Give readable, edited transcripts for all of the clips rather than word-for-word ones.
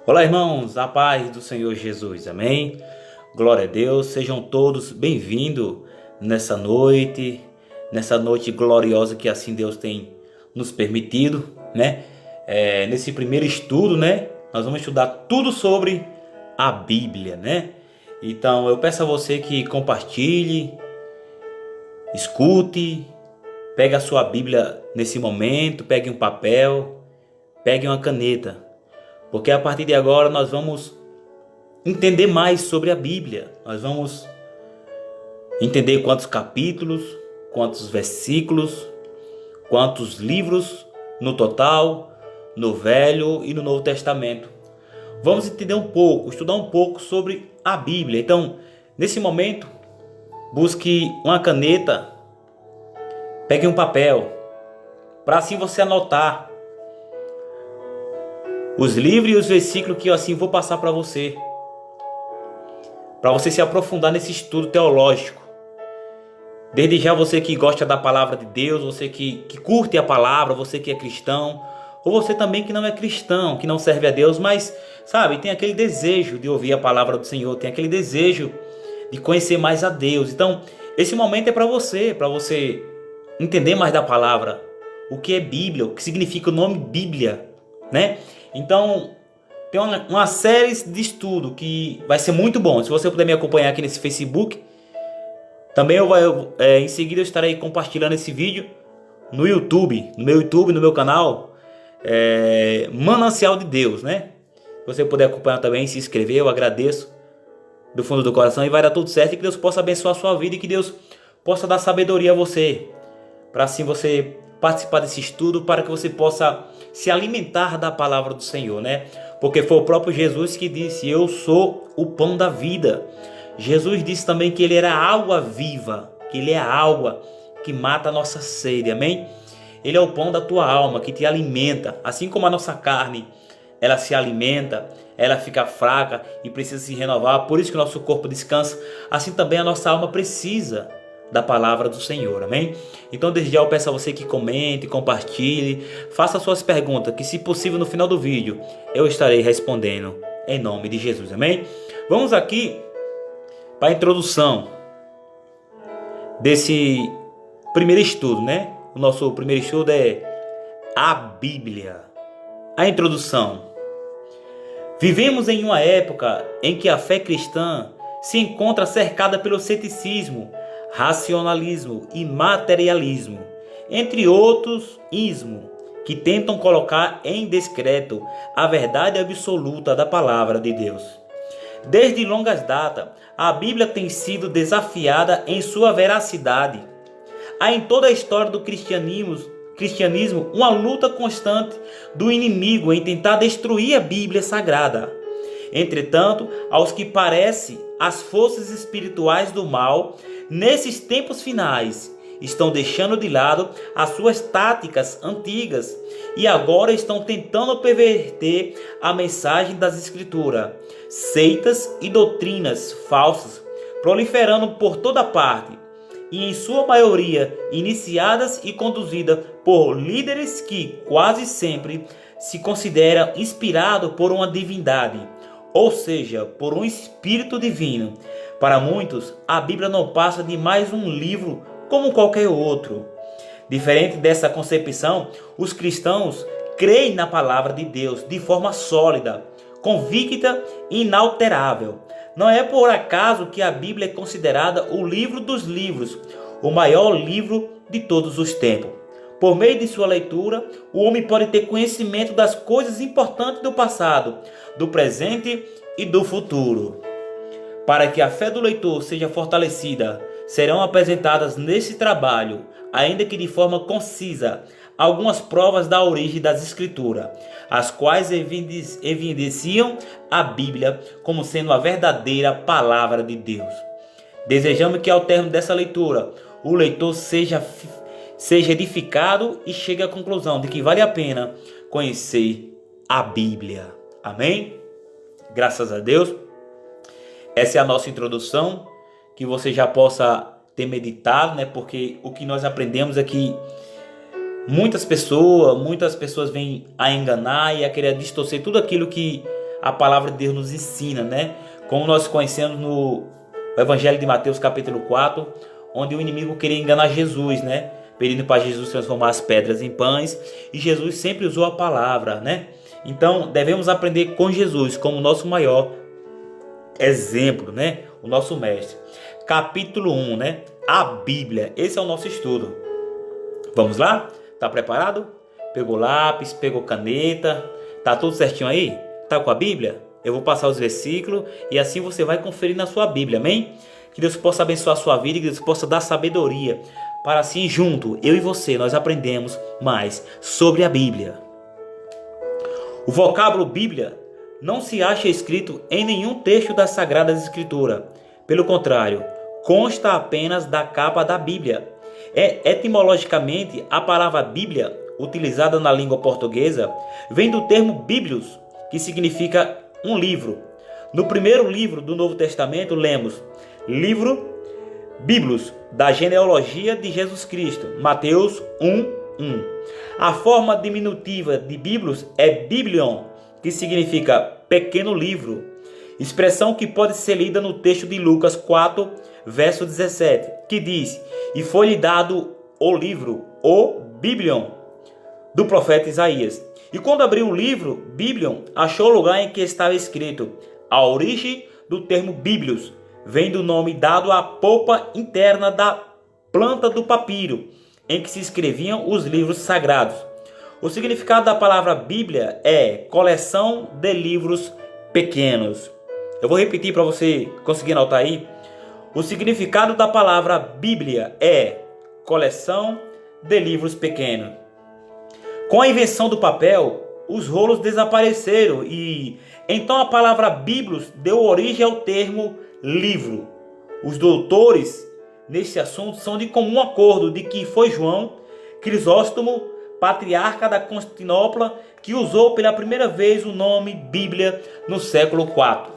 Olá, irmãos, a paz do Senhor Jesus, amém? Glória a Deus, sejam todos bem-vindos nessa noite gloriosa que assim Deus tem nos permitido, né? Nesse primeiro estudo, né? Nós vamos estudar tudo sobre a Bíblia, né? Então eu peço a você que compartilhe, escute, pegue a sua Bíblia nesse momento, pegue um papel, pegue uma caneta. Porque a partir de agora nós vamos entender mais sobre a Bíblia. Nós vamos entender quantos capítulos, quantos versículos, quantos livros no total, no Velho e no Novo Testamento. Vamos entender um pouco, estudar um pouco sobre a Bíblia. Então, nesse momento, busque uma caneta, pegue um papel, para assim você anotar os livros e os versículos que eu assim vou passar para você se aprofundar nesse estudo teológico. Desde já, você que gosta da palavra de Deus, você que curte a palavra, você que é cristão, ou você também que não é cristão, que não serve a Deus, mas sabe, tem aquele desejo de ouvir a palavra do Senhor, tem aquele desejo de conhecer mais a Deus. Então esse momento é para você entender mais da palavra, o que é Bíblia, o que significa o nome Bíblia, né? Então, tem uma série de estudo que vai ser muito bom. Se você puder me acompanhar aqui nesse Facebook, também em seguida eu estarei compartilhando esse vídeo no YouTube, no meu canal, Manancial de Deus, né? Se você puder acompanhar também, se inscrever, eu agradeço do fundo do coração e vai dar tudo certo e que Deus possa abençoar a sua vida e que Deus possa dar sabedoria a você, para assim você participar desse estudo, para que você possa se alimentar da palavra do Senhor, né? Porque foi o próprio Jesus que disse: eu sou o pão da vida. Jesus disse também que ele era a água viva, que ele é a água que mata a nossa sede, amém? Ele é o pão da tua alma, que te alimenta, assim como a nossa carne, ela se alimenta, ela fica fraca e precisa se renovar, por isso que o nosso corpo descansa, assim também a nossa alma precisa da palavra do Senhor, amém? Então desde já eu peço a você que comente, compartilhe, faça suas perguntas, que se possível no final do vídeo eu estarei respondendo, em nome de Jesus, amém? Vamos aqui para a introdução desse primeiro estudo, né? O nosso primeiro estudo é a Bíblia. A introdução. Vivemos em uma época em que a fé cristã se encontra cercada pelo ceticismo, racionalismo e materialismo, entre outros ismos, que tentam colocar em descrédito a verdade absoluta da palavra de Deus. Desde longas datas, a Bíblia tem sido desafiada em sua veracidade. Há em toda a história do cristianismo uma luta constante do inimigo em tentar destruir a Bíblia Sagrada. Entretanto, aos que parece, as forças espirituais do mal, nesses tempos finais, estão deixando de lado as suas táticas antigas e agora estão tentando perverter a mensagem das Escrituras. Seitas e doutrinas falsas proliferando por toda parte, e em sua maioria iniciadas e conduzidas por líderes que quase sempre se consideram inspirados por uma divindade, ou seja, por um espírito divino. Para muitos, a Bíblia não passa de mais um livro como qualquer outro. Diferente dessa concepção, os cristãos creem na palavra de Deus de forma sólida, convicta e inalterável. Não é por acaso que a Bíblia é considerada o livro dos livros, o maior livro de todos os tempos. Por meio de sua leitura, o homem pode ter conhecimento das coisas importantes do passado, do presente e do futuro. Para que a fé do leitor seja fortalecida, serão apresentadas nesse trabalho, ainda que de forma concisa, algumas provas da origem das Escrituras, as quais evidenciam a Bíblia como sendo a verdadeira palavra de Deus. Desejamos que ao término dessa leitura, o leitor seja edificado e chegue à conclusão de que vale a pena conhecer a Bíblia. Amém? Graças a Deus. Essa é a nossa introdução, que você já possa ter meditado, né? Porque o que nós aprendemos é que muitas pessoas vêm a enganar e a querer distorcer tudo aquilo que a palavra de Deus nos ensina, né? Como nós conhecemos no Evangelho de Mateus capítulo 4, onde o inimigo queria enganar Jesus, né? Pedindo para Jesus transformar as pedras em pães, e Jesus sempre usou a palavra, né? Então devemos aprender com Jesus como nosso maior exemplo, né? O nosso mestre. Capítulo 1, né? A Bíblia. Esse é o nosso estudo. Vamos lá? Tá preparado? Pegou lápis, pegou caneta, tá tudo certinho aí? Tá com a Bíblia? Eu vou passar os versículos e assim você vai conferir na sua Bíblia, amém? Que Deus possa abençoar a sua vida, que Deus possa dar sabedoria, para assim junto, eu e você, nós aprendemos mais sobre a Bíblia. O vocábulo Bíblia não se acha escrito em nenhum texto das Sagradas Escrituras. Pelo contrário, consta apenas da capa da Bíblia. Etimologicamente, a palavra Bíblia, utilizada na língua portuguesa, vem do termo Bíblios, que significa um livro. No primeiro livro do Novo Testamento, lemos livro Bíblios, da genealogia de Jesus Cristo, Mateus 1:1. A forma diminutiva de Bíblios é Biblion, que significa pequeno livro, expressão que pode ser lida no texto de Lucas 4, verso 17, que diz: e foi-lhe dado o livro, o Biblion, do profeta Isaías. E quando abriu o livro, Biblion, achou o lugar em que estava escrito. A origem do termo Bíblios vem do nome dado à polpa interna da planta do papiro, em que se escreviam os livros sagrados. O significado da palavra Bíblia é coleção de livros pequenos. Eu vou repetir para você conseguir anotar aí. O significado da palavra Bíblia é coleção de livros pequenos. Com a invenção do papel, os rolos desapareceram e então a palavra Bíblios deu origem ao termo livro. Os doutores neste assunto são de comum acordo de que foi João Crisóstomo, patriarca da Constantinopla, que usou pela primeira vez o nome Bíblia no século IV.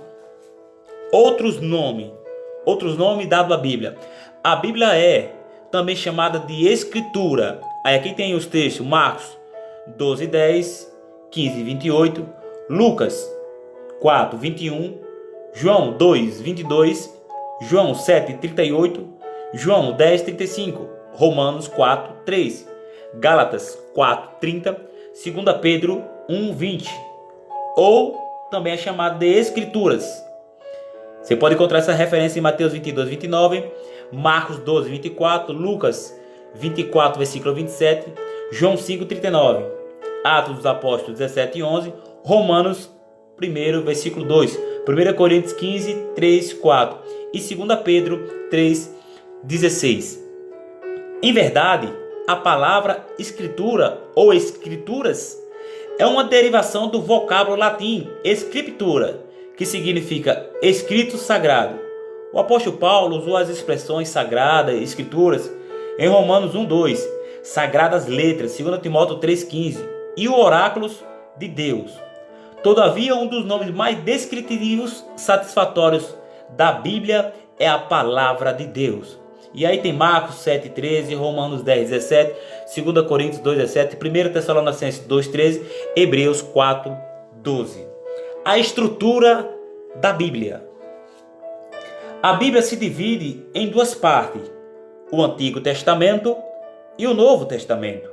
Outros nomes dados à Bíblia. A Bíblia é também chamada de Escritura. Aí aqui tem os textos: Marcos 12:10, 15:28, Lucas 4:21, João 2:22, João 7:38, João 10:35, Romanos 4:3, Gálatas 4:30, 2 Pedro 1:20, ou também é chamado de Escrituras. Você pode encontrar essa referência em Mateus 22:29, Marcos 12:24, Lucas 24, versículo 27, João 5:39, Atos dos Apóstolos 17:11, Romanos 1, versículo 2, 1 Coríntios 15, 3, 4 e 2 Pedro 3:16. Em verdade, a palavra escritura ou escrituras é uma derivação do vocábulo latim scriptura, que significa escrito sagrado. O apóstolo Paulo usou as expressões sagrada, escrituras, em Romanos 1:2, sagradas letras, 2 Timóteo 3:15 e o oráculos de Deus. Todavia, um dos nomes mais descritivos satisfatórios da Bíblia é a palavra de Deus. E aí tem Marcos 7:13, Romanos 10:17, 2 Coríntios 2:17, 1 Tessalonicenses 2:13, Hebreus 4:12. A estrutura da Bíblia. A Bíblia se divide em duas partes: o Antigo Testamento e o Novo Testamento.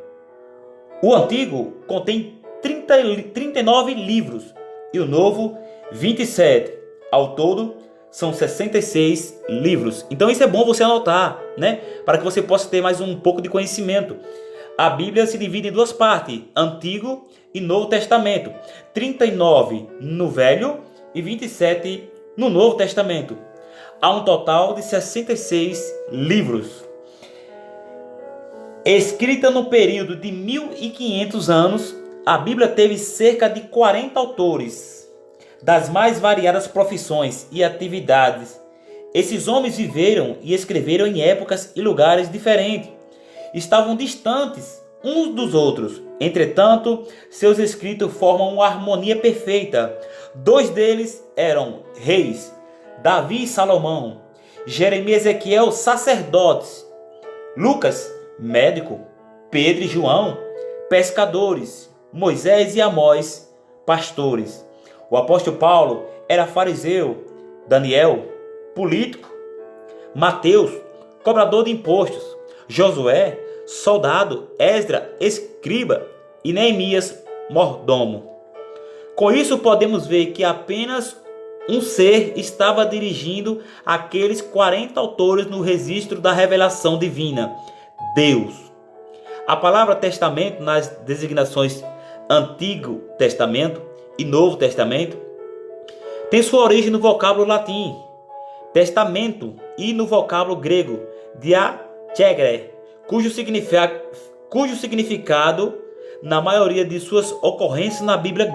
O Antigo contém 39 livros e o Novo 27. Ao todo são 66 livros. Então isso é bom você anotar, né? Para que você possa ter mais um pouco de conhecimento. A Bíblia se divide em duas partes: Antigo e Novo Testamento. 39 no Velho e 27 no Novo Testamento. Há um total de 66 livros. Escrita no período de 1500 anos, a Bíblia teve cerca de 40 autores, das mais variadas profissões e atividades. Esses homens viveram e escreveram em épocas e lugares diferentes. Estavam distantes uns dos outros. Entretanto, seus escritos formam uma harmonia perfeita. Dois deles eram reis, Davi e Salomão. Jeremias e Ezequiel, sacerdotes. Lucas, médico. Pedro e João, pescadores. Moisés e Amós, pastores. O apóstolo Paulo era fariseu, Daniel, político, Mateus, cobrador de impostos, Josué, soldado, Esdra, escriba e Neemias, mordomo. Com isso podemos ver que apenas um ser estava dirigindo aqueles 40 autores no registro da revelação divina, Deus. A palavra testamento nas designações Antigo Testamento e Novo Testamento tem sua origem no vocábulo latim, testamento, e no vocábulo grego, diategre, cujo significado, na maioria de suas ocorrências na Bíblia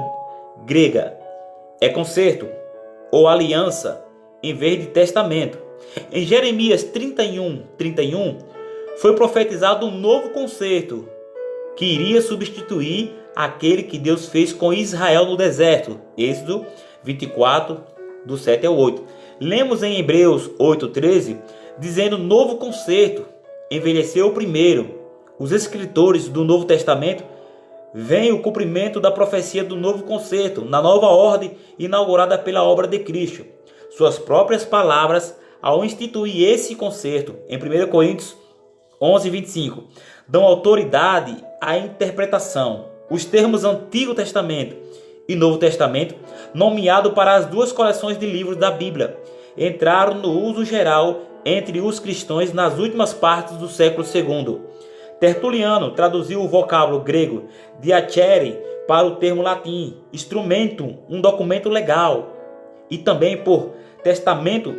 grega, é concerto ou aliança, em vez de testamento. Em Jeremias 31, foi profetizado um novo concerto, que iria substituir aquele que Deus fez com Israel no deserto. Êxodo 24, do 7 ao 8. Lemos em Hebreus 8:13, dizendo novo concerto, envelheceu o primeiro. Os escritores do Novo Testamento veem o cumprimento da profecia do novo concerto, na nova ordem inaugurada pela obra de Cristo. Suas próprias palavras, ao instituir esse concerto, em 1 Coríntios 11:25, dão autoridade à interpretação. Os termos Antigo Testamento e Novo Testamento, nomeado para as duas coleções de livros da Bíblia, entraram no uso geral entre os cristãos nas últimas partes do século II. Tertuliano traduziu o vocábulo grego diacere para o termo latim instrumento, um documento legal, e também por testamento.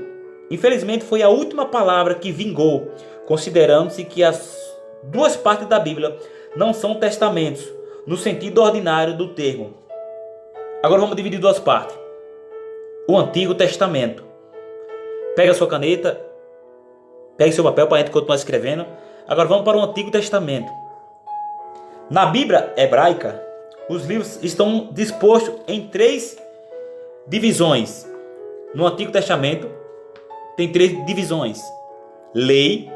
Infelizmente foi a última palavra que vingou, considerando-se que as duas partes da Bíblia não são testamentos no sentido ordinário do termo. Agora vamos dividir duas partes. O Antigo Testamento. Pega sua caneta, pegue seu papel para a gente continuar escrevendo. Agora vamos para o Antigo Testamento. Na Bíblia hebraica, os livros estão dispostos em 3 divisões. No Antigo Testamento tem 3 divisões: lei,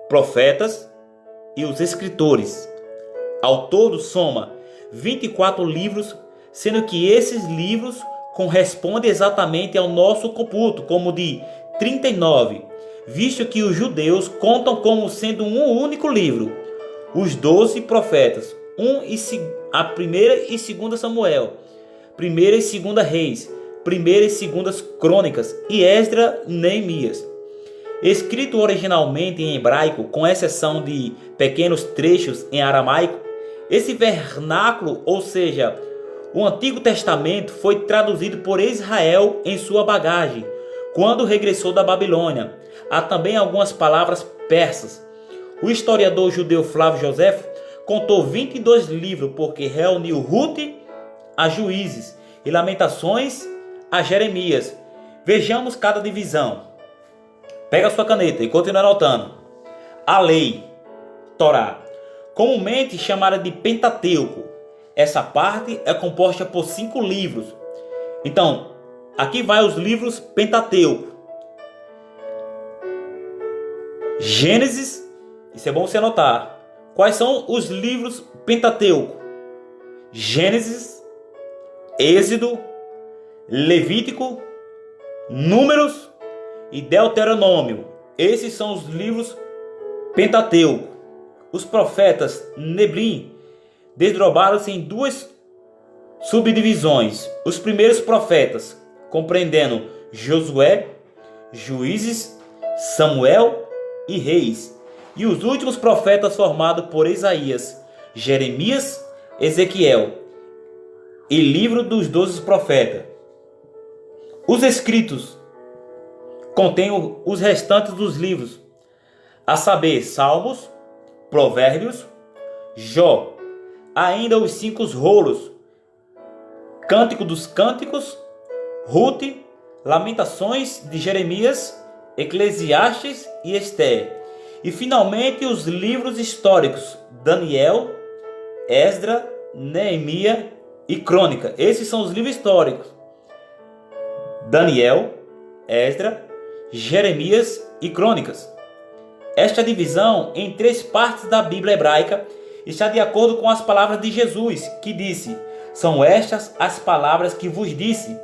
profetas e os escritores. Ao todo soma 24 livros, sendo que esses livros correspondem exatamente ao nosso computo, como de 39, visto que os judeus contam como sendo um único livro. Os 12 profetas, a 1ª e 2ª Samuel, 1ª e 2ª Reis, 1ª e 2ª Crônicas e Esdra e Neemias. Escrito originalmente em hebraico, com exceção de pequenos trechos em aramaico, esse vernáculo, ou seja, o Antigo Testamento, foi traduzido por Israel em sua bagagem, quando regressou da Babilônia. Há também algumas palavras persas. O historiador judeu Flávio Josefo contou 22 livros, porque reuniu Ruth a Juízes e Lamentações a Jeremias. Vejamos cada divisão. Pega a sua caneta e continua anotando. A lei, Torá, comumente chamada de Pentateuco. Essa parte é composta por 5 livros. Então, aqui vai os livros Pentateuco. Gênesis, isso é bom você anotar. Quais são os livros Pentateuco? Gênesis, Êxodo, Levítico, Números e Deuteronômio. Esses são os livros Pentateuco. Os profetas Nebim desdobraram-se em 2 subdivisões. Os primeiros profetas, compreendendo Josué, Juízes, Samuel e Reis, e os últimos profetas formados por Isaías, Jeremias, Ezequiel e livro dos 12 profetas. Os escritos contêm os restantes dos livros, a saber, Salmos, Provérbios, Jó, ainda os 5 rolos, Cântico dos Cânticos, Ruth, Lamentações de Jeremias, Eclesiastes e Esther. E finalmente os livros históricos, Daniel, Esdra, Neemias e Crônica. Esses são os livros históricos. Daniel, Esdra, Jeremias e Crônicas. Esta divisão em 3 partes da Bíblia hebraica está de acordo com as palavras de Jesus, que disse: São estas as palavras que vos disse,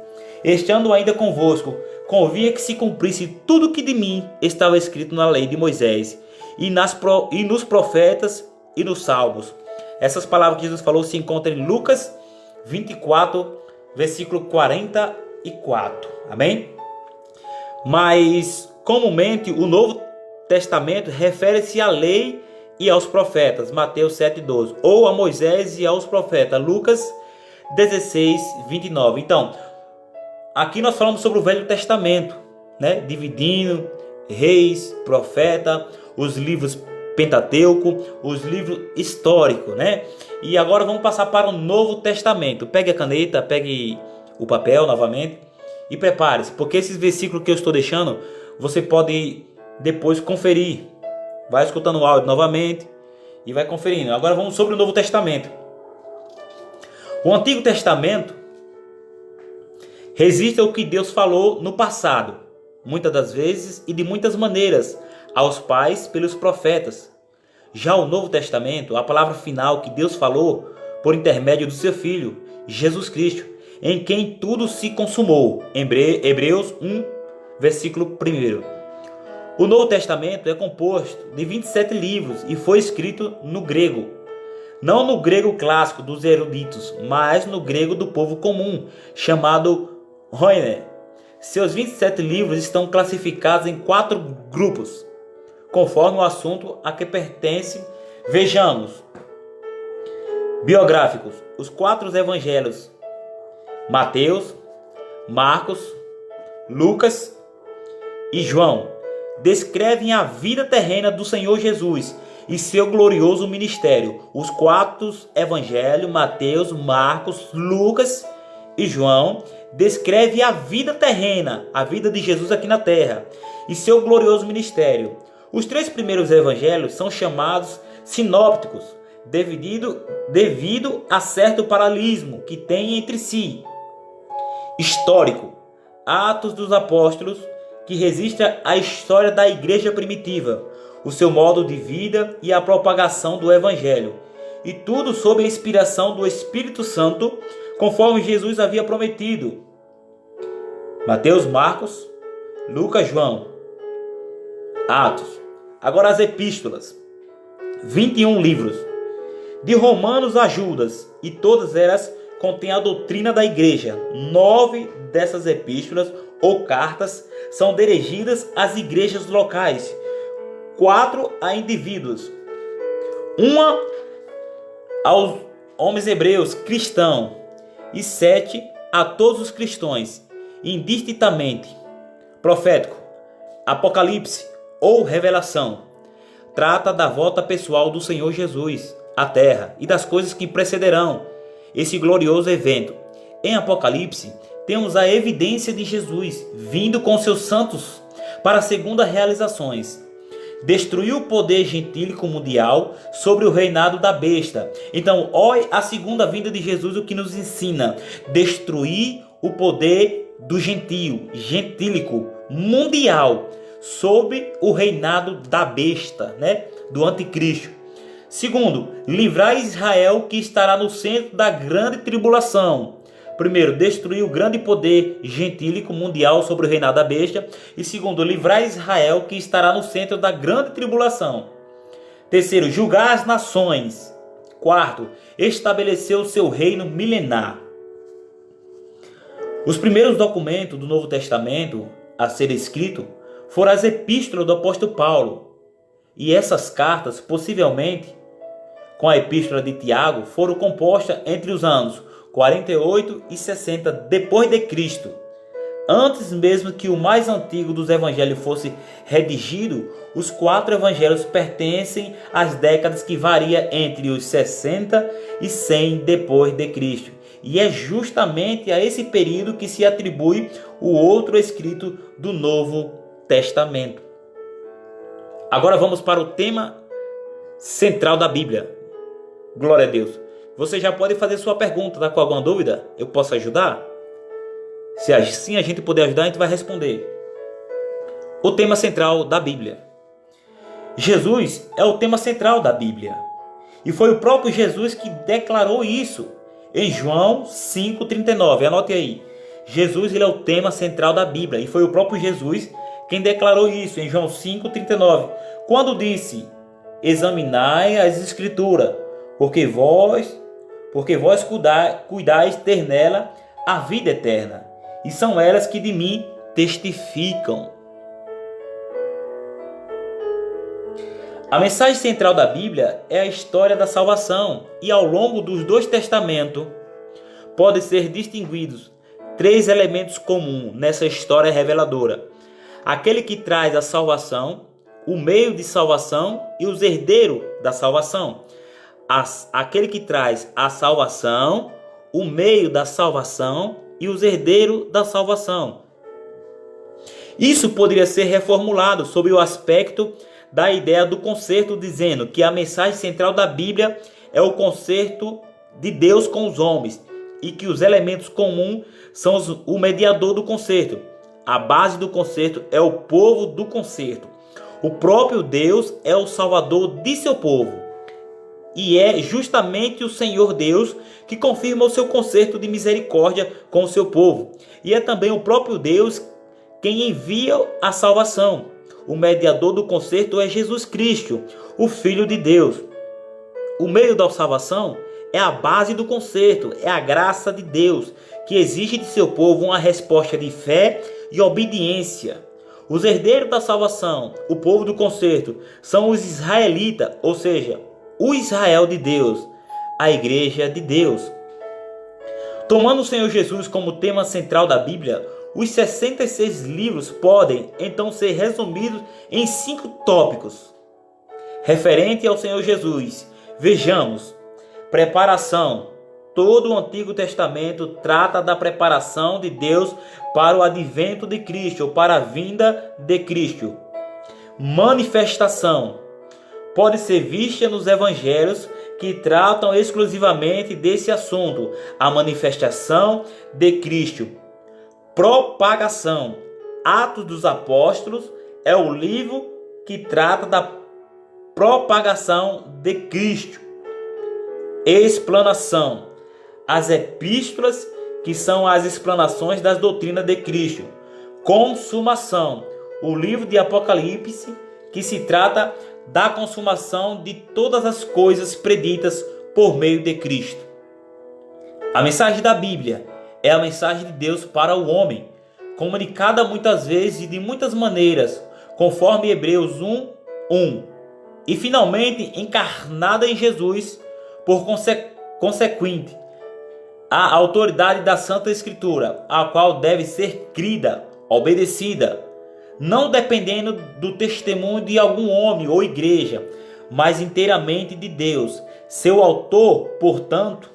estando ainda convosco. Convinha que se cumprisse tudo que de mim estava escrito na lei de Moisés, e nos profetas e nos salmos. Essas palavras que Jesus falou se encontram em Lucas 24, versículo 44. Amém? Mas, comumente, o Novo Testamento refere-se à lei e aos profetas, Mateus 7,12, ou a Moisés e aos profetas, Lucas 16:29. Então, aqui nós falamos sobre o Velho Testamento, né? Dividindo reis, profeta, os livros Pentateuco, os livros históricos, né? E agora vamos passar para o Novo Testamento. Pegue a caneta, pegue o papel novamente e prepare-se, porque esses versículos que eu estou deixando, você pode depois conferir. Vai escutando o áudio novamente e vai conferindo. Agora vamos sobre o Novo Testamento. O Antigo Testamento resiste ao que Deus falou no passado, muitas das vezes e de muitas maneiras, aos pais pelos profetas. Já o Novo Testamento, a palavra final que Deus falou por intermédio do seu Filho, Jesus Cristo, em quem tudo se consumou. Hebreus 1, versículo 1. O Novo Testamento é composto de 27 livros e foi escrito no grego. Não no grego clássico dos eruditos, mas no grego do povo comum, chamado Koine. Seus 27 livros estão classificados em 4 grupos, conforme o assunto a que pertence. Vejamos. Biográficos. Os 4 evangelhos: Mateus, Marcos, Lucas e João descrevem a vida terrena do Senhor Jesus e seu glorioso ministério. Os 4 evangelhos, Mateus, Marcos, Lucas e João, descrevem a vida terrena, a vida de Jesus aqui na terra e seu glorioso ministério. Os 3 primeiros evangelhos são chamados sinópticos, devido a certo paralelismo que tem entre si. Histórico: Atos dos Apóstolos, que registra a história da igreja primitiva, o seu modo de vida e a propagação do evangelho, e tudo sob a inspiração do Espírito Santo, conforme Jesus havia prometido. Mateus, Marcos, Lucas, João. Atos. Agora as epístolas. 21 livros. De Romanos a Judas, e todas elas contêm a doutrina da igreja. 9 dessas epístolas ou cartas são dirigidas às igrejas locais, 4 a indivíduos, uma aos homens hebreus cristãos e 7 a todos os cristãos, indistintamente. Profético: Apocalipse ou Revelação trata da volta pessoal do Senhor Jesus à terra e das coisas que precederão esse glorioso evento. Em Apocalipse temos a evidência de Jesus vindo com seus santos para segundas realizações. Destruiu o poder gentílico mundial sobre o reinado da besta. Então, olhe a segunda vinda de Jesus, o que nos ensina: destruir o poder do gentílico mundial sobre o reinado da besta, né? Do anticristo. Segundo, livrar Israel, que estará no centro da grande tribulação. Primeiro, destruir o grande poder gentílico mundial sobre o reinado da besta. E segundo, livrar Israel, que estará no centro da grande tribulação. Terceiro, julgar as nações. Quarto, estabelecer o seu reino milenar. Os primeiros documentos do Novo Testamento a ser escrito foram as epístolas do apóstolo Paulo. E essas cartas, possivelmente, com a epístola de Tiago, foram compostas entre os anos 48 e 60 depois de Cristo. Antes mesmo que o mais antigo dos evangelhos fosse redigido, os 4 evangelhos pertencem às décadas que variam entre os 60 e 100 depois de Cristo. E é justamente a esse período que se atribui o outro escrito do Novo Testamento. Agora vamos para o tema central da Bíblia. Glória a Deus. Você já pode fazer sua pergunta, está com alguma dúvida? Eu posso ajudar? Se assim a gente puder ajudar, a gente vai responder. O tema central da Bíblia. Jesus é o tema central da Bíblia. E foi o próprio Jesus que declarou isso em João 5,39. Anote aí. Jesus, ele é o tema central da Bíblia. E foi o próprio Jesus quem declarou isso em João 5,39. Quando disse: examinai as Escrituras, porque vós cuidais ter nela a vida eterna, e são elas que de mim testificam. A mensagem central da Bíblia é a história da salvação, e ao longo dos dois testamentos podem ser distinguidos três elementos comuns nessa história reveladora: aquele que traz a salvação, o meio de salvação e os herdeiros da salvação. Aquele que traz a salvação, o meio da salvação e os herdeiros da salvação. Isso poderia ser reformulado sob o aspecto da ideia do concerto, dizendo que a mensagem central da Bíblia é o concerto de Deus com os homens e que os elementos comuns são o mediador do concerto. A base do concerto é o povo do concerto. O próprio Deus é o salvador de seu povo. E é justamente o Senhor Deus que confirma o seu concerto de misericórdia com o seu povo. E é também o próprio Deus quem envia a salvação. O mediador do concerto é Jesus Cristo, o Filho de Deus. O meio da salvação é a base do concerto, é a graça de Deus, que exige de seu povo uma resposta de fé e obediência. Os herdeiros da salvação, o povo do concerto, são os israelitas, ou seja, o Israel de Deus, a igreja de Deus. Tomando o Senhor Jesus como tema central da Bíblia, os 66 livros podem então ser resumidos em 5 tópicos. Referente ao Senhor Jesus, vejamos: preparação. Todo o Antigo Testamento trata da preparação de Deus para o advento de Cristo, ou para a vinda de Cristo. Manifestação. Pode ser vista nos evangelhos, que tratam exclusivamente desse assunto, a manifestação de Cristo. Propagação. Atos dos Apóstolos é o livro que trata da propagação de Cristo. Explanação. As epístolas, que são as explanações das doutrinas de Cristo. Consumação. O livro de Apocalipse, que se trata da consumação de todas as coisas preditas por meio de Cristo. A mensagem da Bíblia é a mensagem de Deus para o homem, comunicada muitas vezes e de muitas maneiras, conforme Hebreus 1:1, e finalmente encarnada em Jesus, por consequente, a autoridade da Santa Escritura, a qual deve ser crida, obedecida, não dependendo do testemunho de algum homem ou igreja, mas inteiramente de Deus, seu autor. Portanto,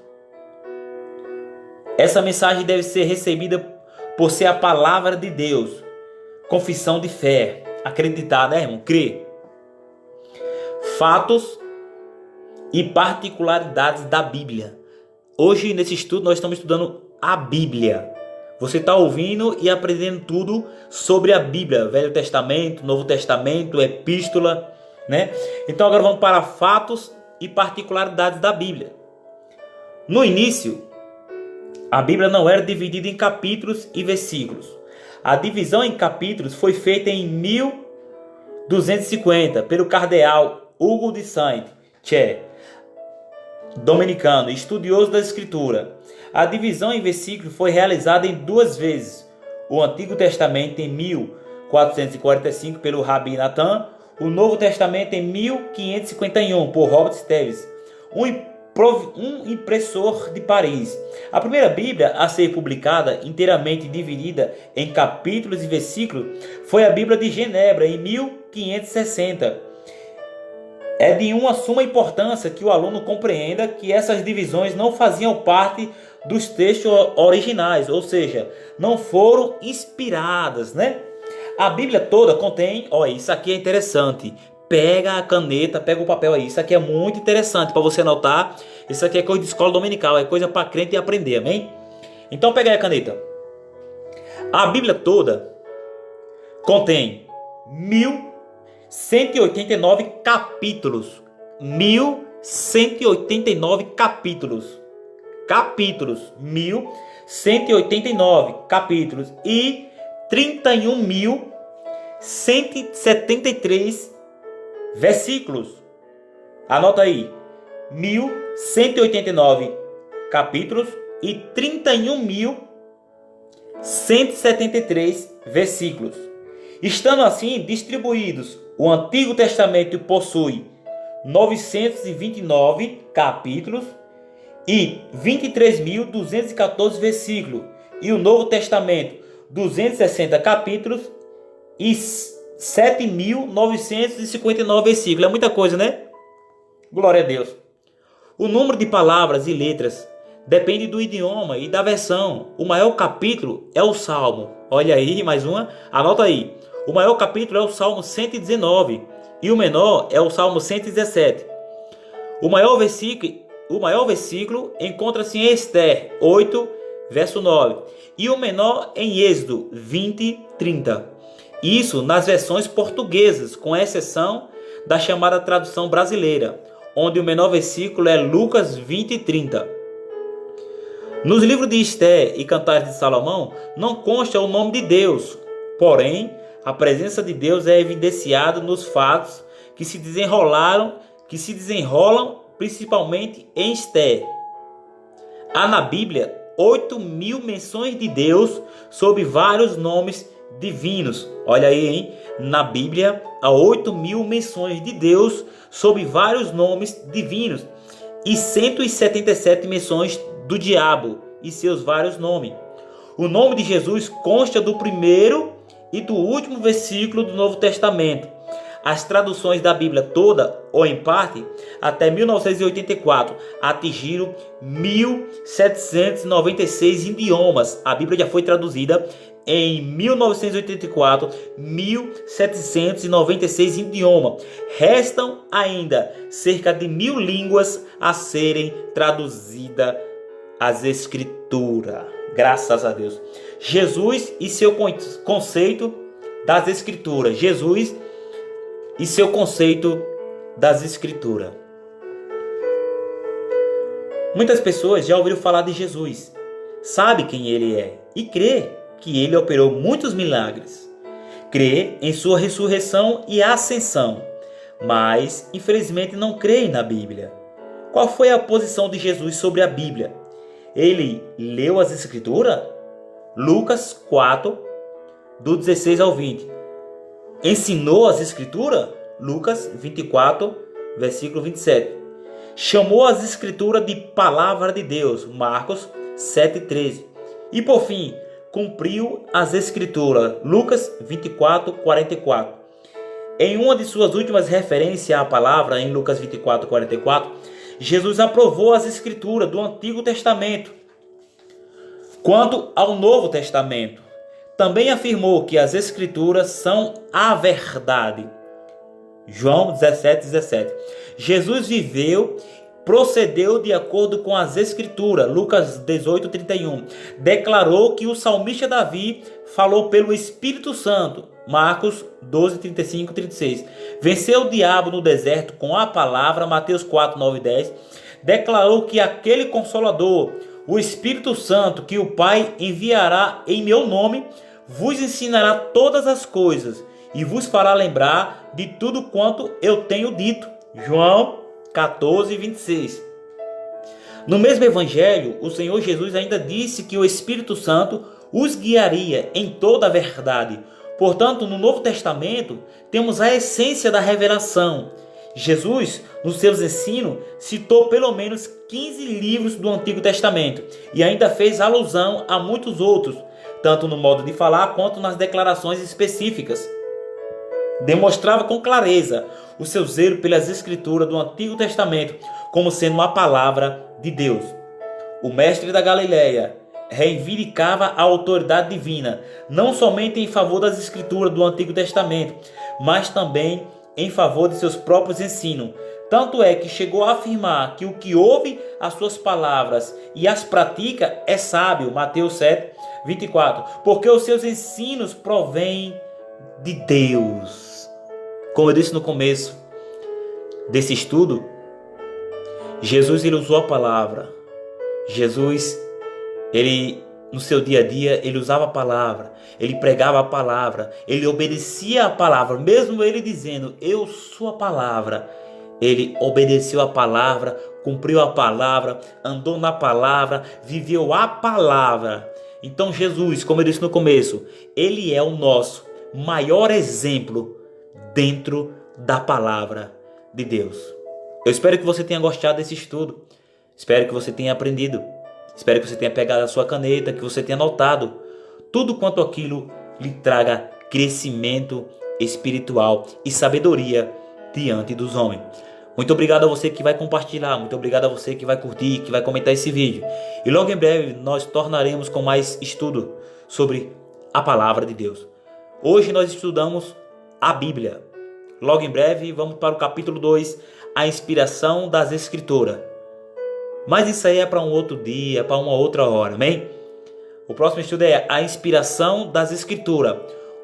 essa mensagem deve ser recebida por ser a palavra de Deus. Confissão de fé. Acreditar, né, irmão? Crer. Fatos e particularidades da Bíblia. Hoje, nesse estudo, nós estamos estudando a Bíblia. Você está ouvindo e aprendendo tudo sobre a Bíblia. Velho Testamento, Novo Testamento, Epístola, né? Então agora vamos para fatos e particularidades da Bíblia. No início, a Bíblia não era dividida em capítulos e versículos. A divisão em capítulos foi feita em 1250 pelo cardeal Hugo de Saint-Thier, dominicano, estudioso da Escritura. A divisão em versículos foi realizada em 2 vezes. O Antigo Testamento em 1445 pelo Rabi Natan, o Novo Testamento em 1551 por Robert Steves, um impressor de Paris. A primeira Bíblia a ser publicada, inteiramente dividida em capítulos e versículos, foi a Bíblia de Genebra em 1560. É de uma suma importância que o aluno compreenda que essas divisões não faziam parte dos textos originais, ou seja, não foram inspiradas, né? A Bíblia toda contém, olha, isso aqui é interessante. Pega a caneta, pega o papel aí. Isso aqui é muito interessante para você anotar. Isso aqui é coisa de escola dominical, é coisa para crente aprender, amém? Então pega aí a caneta. A Bíblia toda contém 1189 capítulos. 1189 capítulos. capítulos, 1189 capítulos e 31.173 versículos. Anota aí, 1189 capítulos e 31.173 versículos. Estando assim distribuídos, o Antigo Testamento possui 929 capítulos e 23.214 versículos, e o Novo Testamento 260 capítulos e 7.959 versículos. É muita coisa, né? Glória a Deus. O número de palavras e letras depende do idioma e da versão. O maior capítulo é o Salmo. Olha aí, mais uma. Anota aí. O maior capítulo é o Salmo 119 e o menor é o Salmo 117. O maior versículo encontra-se em Esther 8, verso 9, e o menor em Êxodo 20, 30. Isso nas versões portuguesas, com exceção da chamada tradução brasileira, onde o menor versículo é Lucas 20, 30. Nos livros de Esther e Cantares de Salomão não consta o nome de Deus, porém a presença de Deus é evidenciada nos fatos que se desenrolam principalmente em Esther. Há na Bíblia 8.000 menções de Deus sob vários nomes divinos. Olha aí, hein? Na Bíblia há 8.000 menções de Deus sob vários nomes divinos e 177 menções do diabo e seus vários nomes. O nome de Jesus consta do primeiro e do último versículo do Novo Testamento. As traduções da Bíblia toda, ou em parte, até 1984, atingiram 1.796 idiomas. A Bíblia já foi traduzida em 1984, 1.796 idiomas. Restam ainda cerca de 1.000 línguas a serem traduzidas às Escrituras. Graças a Deus. Jesus e seu conceito das Escrituras. Jesus e seu conceito das Escrituras. Muitas pessoas já ouviram falar de Jesus, sabe quem ele é e crê que ele operou muitos milagres. Crê em sua ressurreição e ascensão, mas infelizmente não crê na Bíblia. Qual foi a posição de Jesus sobre a Bíblia? Ele leu as Escrituras? Lucas 4, do 16 ao 20. Ensinou as Escrituras? Lucas 24, versículo 27. Chamou as Escrituras de palavra de Deus? Marcos 7, 13. E por fim, cumpriu as Escrituras? Lucas 24, 44. Em uma de suas últimas referências à palavra, em Lucas 24, 44, Jesus aprovou as Escrituras do Antigo Testamento. Quanto ao Novo Testamento, também afirmou que as Escrituras são a verdade. João 17, 17. Jesus viveu, procedeu de acordo com as Escrituras. Lucas 18, 31. Declarou que o salmista Davi falou pelo Espírito Santo. Marcos 12, 35, 36. Venceu o diabo no deserto com a palavra. Mateus 4, 9 e 10. Declarou que aquele Consolador, o Espírito Santo, que o Pai enviará em meu nome, vos ensinará todas as coisas e vos fará lembrar de tudo quanto eu tenho dito. João 14, 26. No mesmo evangelho, o Senhor Jesus ainda disse que o Espírito Santo os guiaria em toda a verdade. Portanto, no Novo Testamento, temos a essência da revelação. Jesus, nos seus ensinos, citou pelo menos 15 livros do Antigo Testamento e ainda fez alusão a muitos outros, tanto no modo de falar quanto nas declarações específicas. Demonstrava com clareza o seu zelo pelas Escrituras do Antigo Testamento como sendo uma palavra de Deus. O mestre da Galileia reivindicava a autoridade divina, não somente em favor das Escrituras do Antigo Testamento, mas também em favor de seus próprios ensinos. Tanto é que chegou a afirmar que o que ouve as suas palavras e as pratica é sábio. Mateus 7, 24. Porque os seus ensinos provêm de Deus. Como eu disse no começo desse estudo, Jesus ele usou a palavra Jesus, ele no seu dia a dia, ele usava a palavra, ele pregava a palavra, ele obedecia a palavra, mesmo ele dizendo, eu sou a palavra. Ele obedeceu a palavra, cumpriu a palavra, andou na palavra, viveu a palavra. Então Jesus, como eu disse no começo, ele é o nosso maior exemplo dentro da palavra de Deus. Eu espero que você tenha gostado desse estudo. Espero que você tenha aprendido. Espero que você tenha pegado a sua caneta, que você tenha anotado tudo quanto aquilo lhe traga crescimento espiritual e sabedoria diante dos homens. Muito obrigado a você que vai compartilhar, muito obrigado a você que vai curtir, que vai comentar esse vídeo. E logo em breve nós tornaremos com mais estudo sobre a palavra de Deus. Hoje nós estudamos a Bíblia. Logo em breve vamos para o capítulo 2, a inspiração das Escrituras. Mas isso aí é para um outro dia, para uma outra hora, amém? O próximo estudo é a inspiração das Escrituras.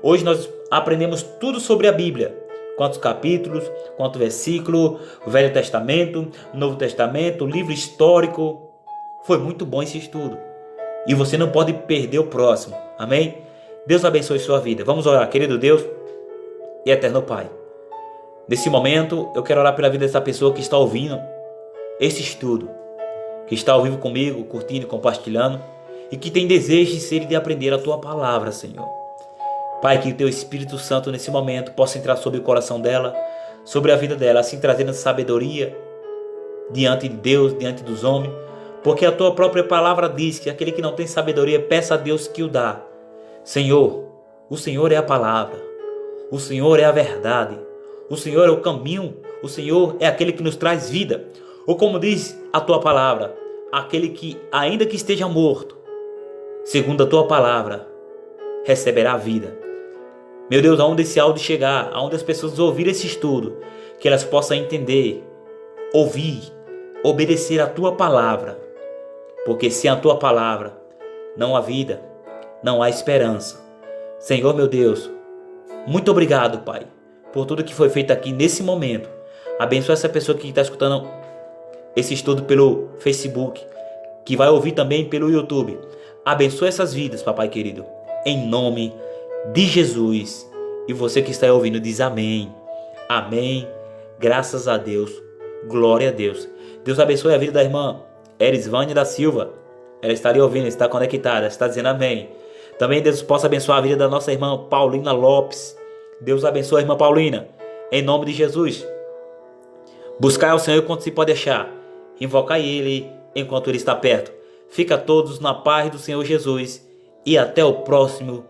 Hoje nós aprendemos tudo sobre a Bíblia. Quantos capítulos, quanto versículo, o Velho Testamento, o Novo Testamento, livro histórico. Foi muito bom esse estudo. E você não pode perder o próximo, amém? Deus abençoe sua vida. Vamos orar, querido Deus e eterno Pai. Nesse momento eu quero orar pela vida dessa pessoa que está ouvindo esse estudo, que está ao vivo comigo, curtindo e compartilhando, e que tem desejo de ser e de aprender a Tua palavra, Senhor. Pai, que o Teu Espírito Santo nesse momento possa entrar sobre o coração dela, sobre a vida dela, assim trazendo sabedoria diante de Deus, diante dos homens, porque a Tua própria palavra diz que aquele que não tem sabedoria, peça a Deus que o dá. Senhor, o Senhor é a palavra, o Senhor é a verdade, o Senhor é o caminho, o Senhor é aquele que nos traz vida. Ou como diz a Tua palavra, aquele que, ainda que esteja morto, segundo a Tua palavra, receberá a vida. Meu Deus, aonde esse áudio chegar, aonde as pessoas ouvirem esse estudo, que elas possam entender, ouvir, obedecer a Tua palavra. Porque sem a Tua palavra, não há vida, não há esperança. Senhor, meu Deus, muito obrigado, Pai, por tudo que foi feito aqui nesse momento. Abençoa essa pessoa que está escutando esse estudo pelo Facebook, que vai ouvir também pelo YouTube. Abençoa essas vidas, papai querido, em nome de Jesus. E você que está ouvindo diz amém, amém, graças a Deus, glória a Deus. Deus abençoe a vida da irmã Erisvânia da Silva. Ela está ali ouvindo, está conectada, está dizendo amém. Também Deus possa abençoar a vida da nossa irmã Paulina Lopes. Deus abençoe a irmã Paulina, em nome de Jesus. Buscai ao Senhor enquanto se pode achar, invocai Ele enquanto Ele está perto. Fica todos na paz do Senhor Jesus e até o próximo